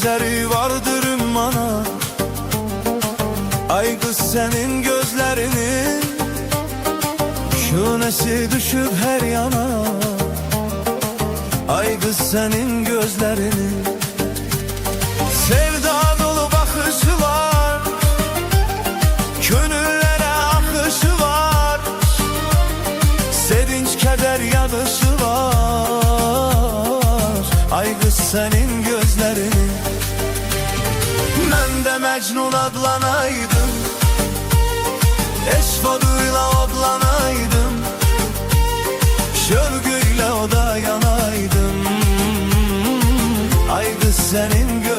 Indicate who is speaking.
Speaker 1: benzeri vardır bana. Ay kız senin gözlerinin şunesi düşüp her yana. Ay kız senin gözlerinin sevda dolu bakışı var, gönüllere akışı var, sevinç keder yağışı var. Ay kız senin gözlerinin. Ben de Mecnun adlanaydım, eşfadıyla oblanaydım, şövgüyle o da yanaydım. Ay kız senin gözlerinin.